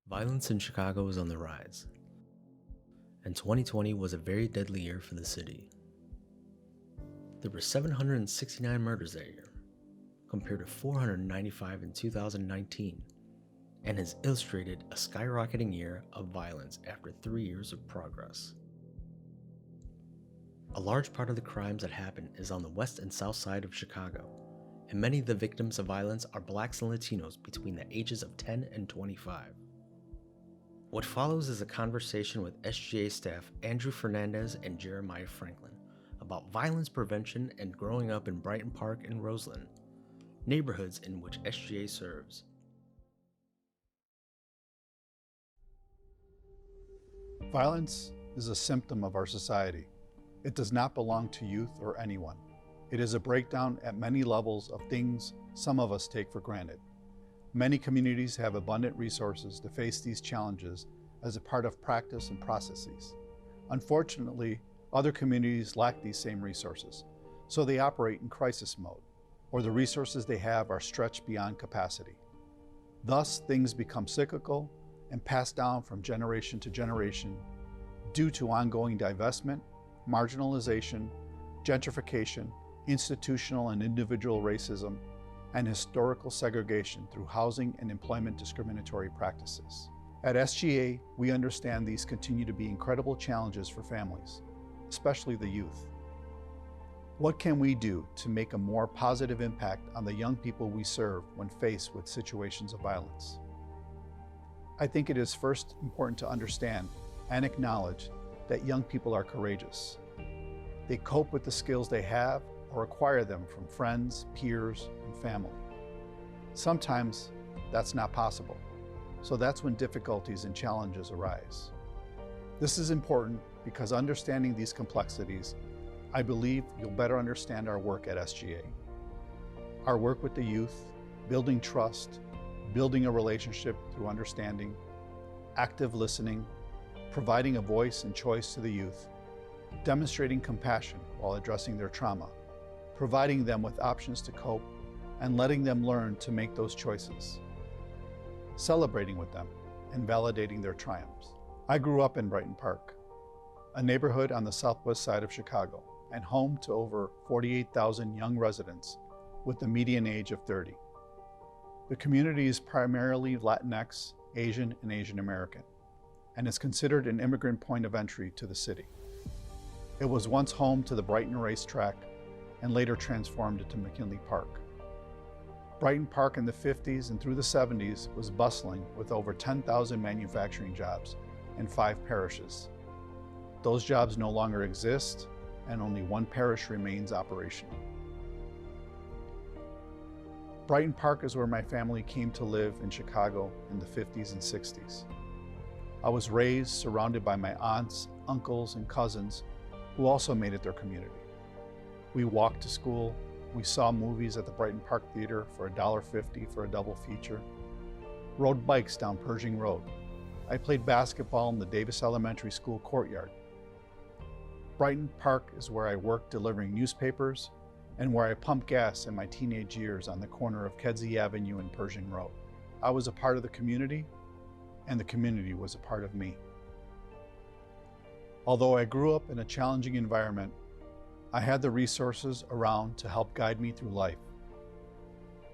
Violence in Chicago is on the rise, and 2020 was a very deadly year for the city. There were 769 murders that year, compared to 495 in 2019, and has illustrated a skyrocketing year of violence after 3 years of progress. A large part of the crimes that happen is on the west and south side of Chicago, and many of the victims of violence are blacks and Latinos between the ages of 10 and 25. What follows is a conversation with SGA staff Andrew Fernandez and Jeremiah Franklin about violence prevention and growing up in Brighton Park and Roseland, neighborhoods in which SGA serves. Violence is a symptom of our society. It does not belong to youth or anyone. It is a breakdown at many levels of things some of us take for granted. Many communities have abundant resources to face these challenges as a part of practice and processes. Unfortunately, other communities lack these same resources, so they operate in crisis mode, or the resources they have are stretched beyond capacity. Thus, things become cyclical and passed down from generation to generation due to ongoing divestment, marginalization, gentrification, institutional and individual racism, and historical segregation through housing and employment discriminatory practices. At SGA, we understand these continue to be incredible challenges for families, especially the youth. What can we do to make a more positive impact on the young people we serve when faced with situations of violence? I think it is first important to understand and acknowledge that young people are courageous. They cope with the skills they have or acquire them from friends, peers, and family. Sometimes that's not possible, so that's when difficulties and challenges arise. This is important because understanding these complexities, I believe you'll better understand our work at SGA. Our work with the youth, building trust, building a relationship through understanding, active listening, providing a voice and choice to the youth, demonstrating compassion while addressing their trauma, providing them with options to cope, and letting them learn to make those choices, celebrating with them and validating their triumphs. I grew up in Brighton Park, a neighborhood on the southwest side of Chicago and home to over 48,000 young residents with a median age of 30. The community is primarily Latinx, Asian, and Asian American, and is considered an immigrant point of entry to the city. It was once home to the Brighton Racetrack and later transformed into McKinley Park. Brighton Park in the 50s and through the 70s was bustling with over 10,000 manufacturing jobs in 5 parishes. Those jobs no longer exist, and only one parish remains operational. Brighton Park is where my family came to live in Chicago in the 50s and 60s. I was raised surrounded by my aunts, uncles, and cousins who also made it their community. We walked to school, we saw movies at the Brighton Park Theater for $1.50 for a double feature, rode bikes down Pershing Road. I played basketball in the Davis Elementary School courtyard. Brighton Park is where I worked delivering newspapers and where I pumped gas in my teenage years on the corner of Kedzie Avenue and Pershing Road. I was a part of the community, and the community was a part of me. Although I grew up in a challenging environment, I had the resources around to help guide me through life.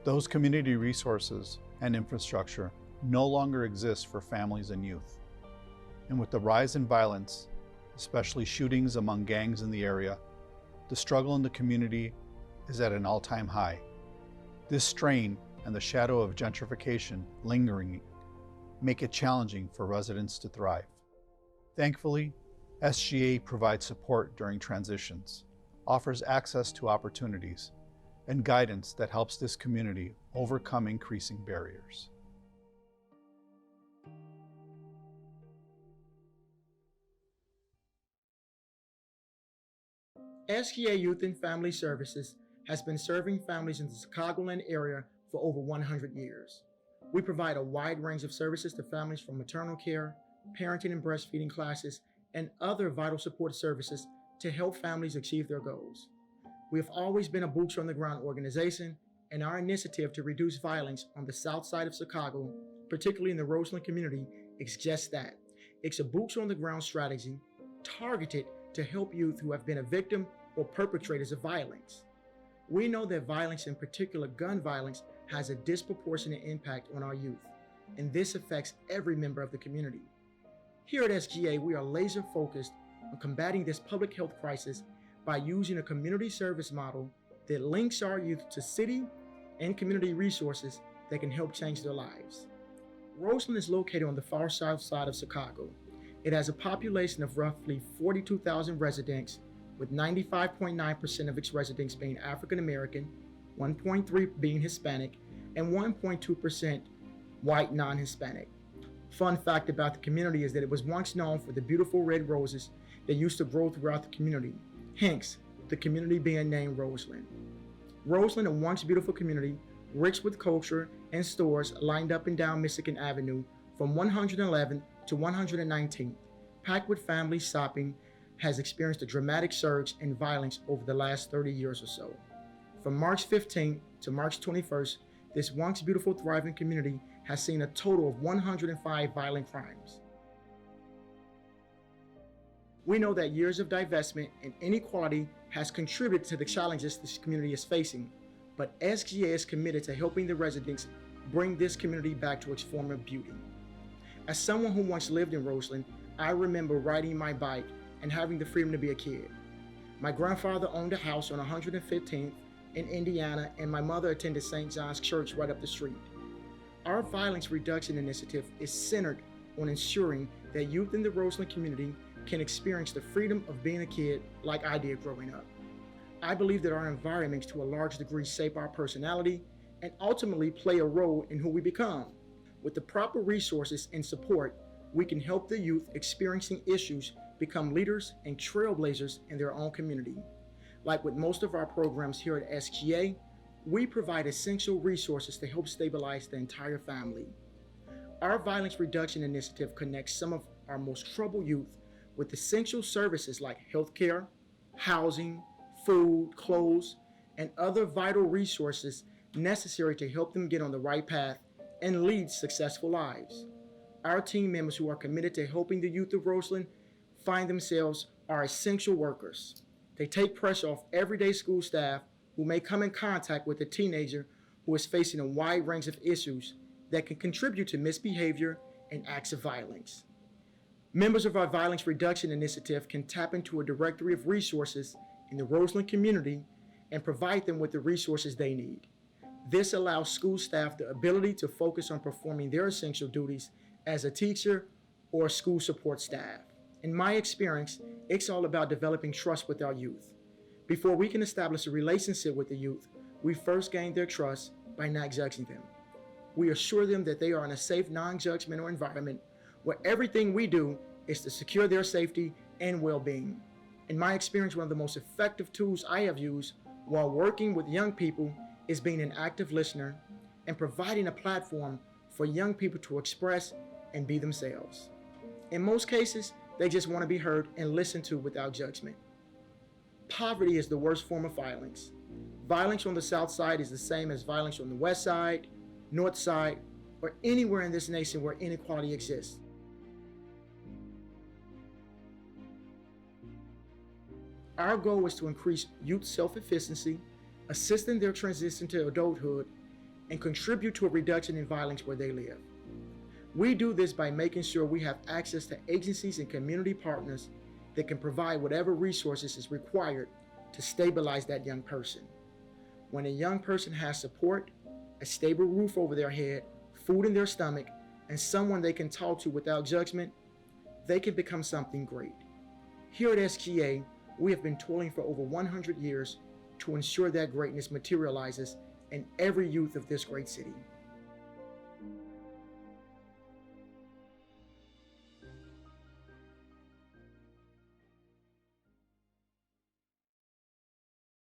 Those community resources and infrastructure no longer exist for families and youth. And with the rise in violence, especially shootings among gangs in the area, the struggle in the community is at an all-time high. This strain and the shadow of gentrification lingering make it challenging for residents to thrive. Thankfully, SGA provides support during transitions, offers access to opportunities, and guidance that helps this community overcome increasing barriers. SGA Youth and Family Services has been serving families in the Chicagoland area for over 100 years. We provide a wide range of services to families from maternal care, parenting and breastfeeding classes, and other vital support services to help families achieve their goals. We have always been a boots on the ground organization, and our initiative to reduce violence on the south side of Chicago particularly in the Roseland community, is just that. It's a boots on the ground strategy targeted to help youth who have been a victim or perpetrators of violence. We know that violence, in particular gun violence, has a disproportionate impact on our youth, and this affects every member of the community. Here at SGA, we are laser focused on combating this public health crisis by using a community service model that links our youth to city and community resources that can help change their lives. Roseland is located on the far south side of Chicago. It has a population of roughly 42,000 residents, with 95.9% of its residents being African American, 1.3% being Hispanic, and 1.2% white non-Hispanic. Fun fact about the community is that it was once known for the beautiful red roses that used to grow throughout the community, hence the community being named Roseland. Roseland, a once beautiful community, rich with culture and stores lined up and down Michigan Avenue from 111th to 119th, packed with families shopping, has experienced a dramatic surge in violence over the last 30 years or so. From March 15th to March 21st, this once beautiful, thriving community has seen a total of 105 violent crimes. We know that years of divestment and inequality has contributed to the challenges this community is facing, but SGA is committed to helping the residents bring this community back to its former beauty. As someone who once lived in Roseland, I remember riding my bike and having the freedom to be a kid. My grandfather owned a house on 115th in Indiana, and my mother attended St. John's Church right up the street. Our violence reduction initiative is centered on ensuring that youth in the Roseland community can experience the freedom of being a kid like I did growing up. I believe that our environments to a large degree shape our personality and ultimately play a role in who we become. With the proper resources and support, we can help the youth experiencing issues become leaders and trailblazers in their own community. Like with most of our programs here at SGA, we provide essential resources to help stabilize the entire family. Our violence reduction initiative connects some of our most troubled youth with essential services like healthcare, housing, food, clothes, and other vital resources necessary to help them get on the right path and lead successful lives. Our team members who are committed to helping the youth of Roseland find themselves are essential workers. They take pressure off everyday school staff who may come in contact with a teenager who is facing a wide range of issues that can contribute to misbehavior and acts of violence. Members of our Violence Reduction Initiative can tap into a directory of resources in the Roseland community and provide them with the resources they need. This allows school staff the ability to focus on performing their essential duties as a teacher or school support staff. In my experience, it's all about developing trust with our youth. Before we can establish a relationship with the youth, we first gain their trust by not judging them. We assure them that they are in a safe, non-judgmental environment where everything we do is to secure their safety and well-being. In my experience, one of the most effective tools I have used while working with young people is being an active listener and providing a platform for young people to express and be themselves. In most cases, they just want to be heard and listened to without judgment. Poverty is the worst form of violence. Violence on the South Side is the same as violence on the West Side, North Side, or anywhere in this nation where inequality exists. Our goal is to increase youth self-efficacy, assist in their transition to adulthood, and contribute to a reduction in violence where they live. We do this by making sure we have access to agencies and community partners that can provide whatever resources is required to stabilize that young person. When a young person has support, a stable roof over their head, food in their stomach, and someone they can talk to without judgment, they can become something great. Here at SGA, we have been toiling for over 100 years to ensure that greatness materializes in every youth of this great city.